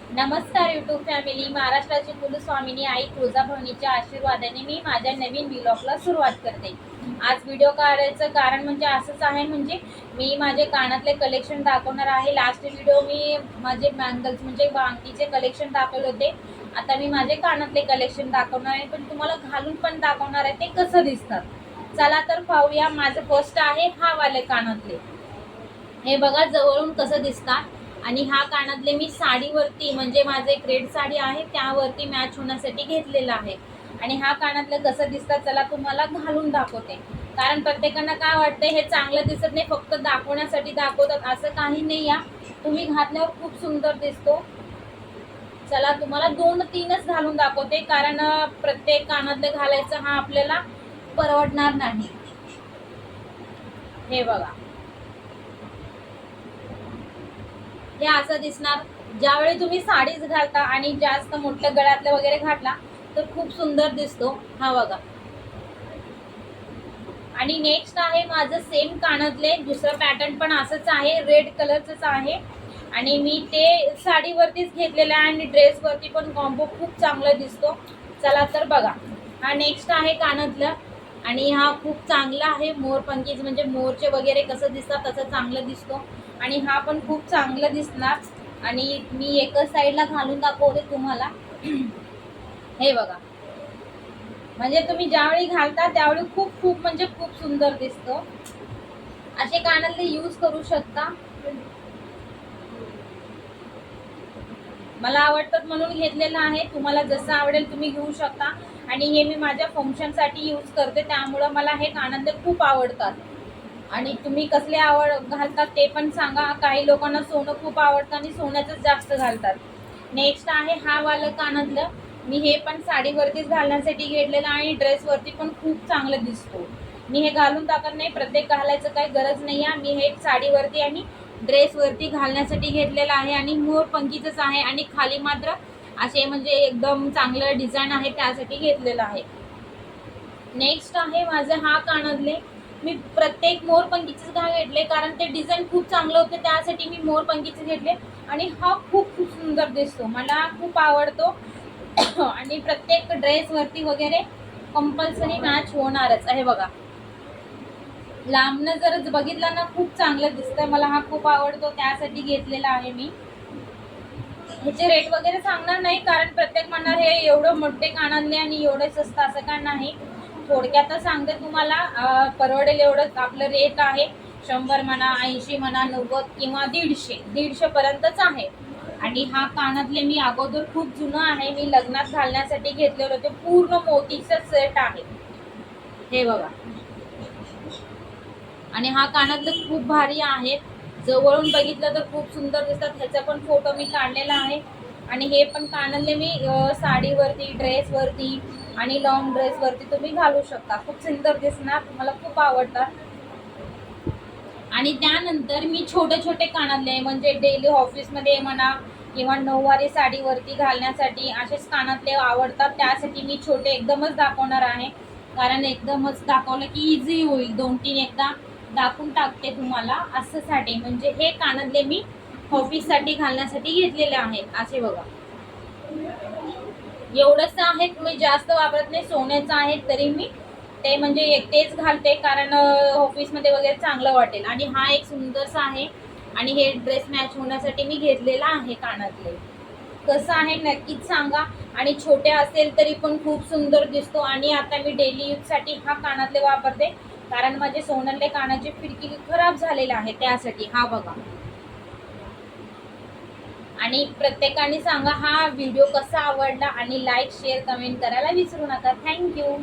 नमस्कार YouTube family. महाराष्ट्राची कुलस्वामिनी आई तुळजाभवानीच्या आशीर्वादाने मी माझ्या नवीन व्लॉगला सुरुवात करते. आज व्हिडिओ काढायचं कारण म्हणजे असंच आहे, म्हणजे मी माझे कानातले कलेक्शन दाखवणार आहे. लास्ट व्हिडिओ मी माझे बँगल्स म्हणजे बांगडीचे कलेक्शन दाखवले होते. आता मी माझे कानातले कलेक्शन दाखवणार आहे, पण तुम्हाला घालून पण दाखवणार आहे ते कसं दिसतात. चला तर पाहूया. माझं फर्स्ट आहे हा वाले कानातले. हे बघा जवळून कसं दिसतात. आणि हा कानातले मी साडीवरती म्हणजे माझे एक रेड साडी आहे त्यावरती मॅच होण्यासाठी घेतलेला आहे. आणि हा कानातलं कसं दिसतात चला तुम्हाला घालून दाखवते. कारण प्रत्येकांना काय वाटतं हे चांगलं दिसत नाही, फक्त दाखवण्यासाठी दाखवतात, असं काही नाही. या तुम्ही घातल्यावर खूप सुंदर दिसतो. चला तुम्हाला 2-3च घालून दाखवते, कारण प्रत्येक कानातलं घालायचं हा आपल्याला परवडणार नाही. हे बघा, हे असं दिसणार. ज्यावेळी तुम्ही साडीच घालता आणि जास्त मोठ्या गळ्यातलं वगैरे घातला तर खूप सुंदर दिसतो. हा बघा. आणि नेक्स्ट आहे माझं सेम कानातले, दुसरं पॅटर्न पण असंच आहे, रेड कलरचंच आहे. आणि मी ते साडीवरतीच घेतलेलं आहे आणि ड्रेसवरती पण कॉम्बो खूप चांगला दिसतो. चला तर बघा. हा नेक्स्ट आहे कानातलं आणि हा खूप चांगला आहे. मोरपंखीज म्हणजे मोरचे वगैरे कसं दिसतात तसं चांगलं दिसतो. आणि हा पण खूप चांगला दिसणार. आणि मी एकच साईडला घालून दाखवते तुम्हाला. हे बघा, म्हणजे तुम्ही ज्यावेळी घालता त्यावेळी खूप खूप म्हणजे खूप सुंदर दिसतो. असे कानातले यूज करू शकता. मला आवडतात म्हणून घेतलेलं आहे. तुम्हाला जसं आवडेल तुम्ही घेऊ शकता. आणि हे मी माझ्या फंक्शनसाठी यूज करते, त्यामुळं मला हे कानातले खूप आवडतात. आणि तुम्ही कसले घालतात ते पण सांगा. काही लोकांना सोनं खूप आवडतं आणि सोन्याचंच जास्त घालतात. नेक्स्ट आहे हा वालं कानातलं. मी हे पण साडीवरतीच घालण्यासाठी घेतलेलं आणि ड्रेसवरती पण खूप चांगलं दिसतो. मी हे घालून टाकत नाही, प्रत्येक घालायचं काही गरज नाही आहे. मी हे साडीवरती आणि ड्रेसवरती घालण्यासाठी घेतलेलं आहे आणि मोरपंखीचंच आहे. आणि खाली मात्र असे म्हणजे एकदम चांगलं डिझाईन आहे त्यासाठी घेतलेलं आहे. नेक्स्ट आहे माझं हा कानातले. मी प्रत्येक मोरपंखीचेच घेतले, कारण ते डिझाईन खूप चांगलं होतं त्यासाठी मी मोरपंखीचे घेतले. आणि हा खूप खूप सुंदर दिसतो, मला खूप आवडतो. आणि प्रत्येक ड्रेसवरती वगैरे कंपल्सरी मॅच होणारच आहे. बघा, लांबनं जर बघितलं ना खूप चांगलं दिसतं. मला हा खूप आवडतो त्यासाठी घेतलेला आहे मी. ह्याचे रेट वगैरे सांगणार नाही, कारण प्रत्येक म्हणणार हे एवढं मोठे कानातले आणि एवढे स्वस्त असं का नाही. थोडक्यातच सांगते तुम्हाला. परवडेल एवढंच आपलं रेट आहे. 100 म्हणा, 80 म्हणा, 90 किंवा 150 पर्यंतच आहे. आणि हा कानातले मी अगोदर खूप जुनं आहे, मी लग्नात घालण्यासाठी घेतलेलं होते. पूर्ण मोतीचं सेट आहे. हे बघा. आणि हा कानातले खूप भारी आहे. जवळून बघितलं तर खूप सुंदर दिसतात. ह्याचा पण फोटो मी काढलेला आहे. आणि हे पण कानातले मी साडीवरती, ड्रेसवरती आणि लॉंग ड्रेसवरती तुम्ही घालू शकता. खूप सुंदर दिसणार, तुम्हाला खूप आवडतात. आणि त्यानंतर मी छोटे छोटे कानातले म्हणजे डेली ऑफिसमध्ये म्हणा किंवा नऊवारी साडीवरती घालण्यासाठी असेच कानातले आवडतात, त्यासाठी मी छोटे एकदमच दाखवणार आहे. कारण एकदमच दाखवलं की इझी होईल. 2-3 एकदा दाखवून टाकते तुम्हाला असंसाठी. म्हणजे हे कानातले मी ऑफिससाठी घालण्यासाठी घेतलेले आहेत. असे बघा, एवढंच आहे, मी जास्त वापरत नाही. सोन्याचं आहे तरी मी ते म्हणजे एकटेच घालते, कारण ऑफिसमध्ये वगैरे चांगलं वाटेल. आणि हा एक सुंदरसा आहे. आणि हे ड्रेस मॅच होण्यासाठी मी घेतलेला आहे कानातले. कसं आहे नक्कीच सांगा. आणि छोटे असेल तरी पण खूप सुंदर दिसतो. आणि आता मी डेली यूजसाठी हा कानातले वापरते, कारण माझे सोनातले कानाचे फिरकी खराब झालेले आहे त्यासाठी. हा बघा. आणि प्रत्येकाने सांगा हा व्हिडिओ कसा आवडला आणि लाईक शेअर कमेंट करायला विसरू नका. थँक्यू.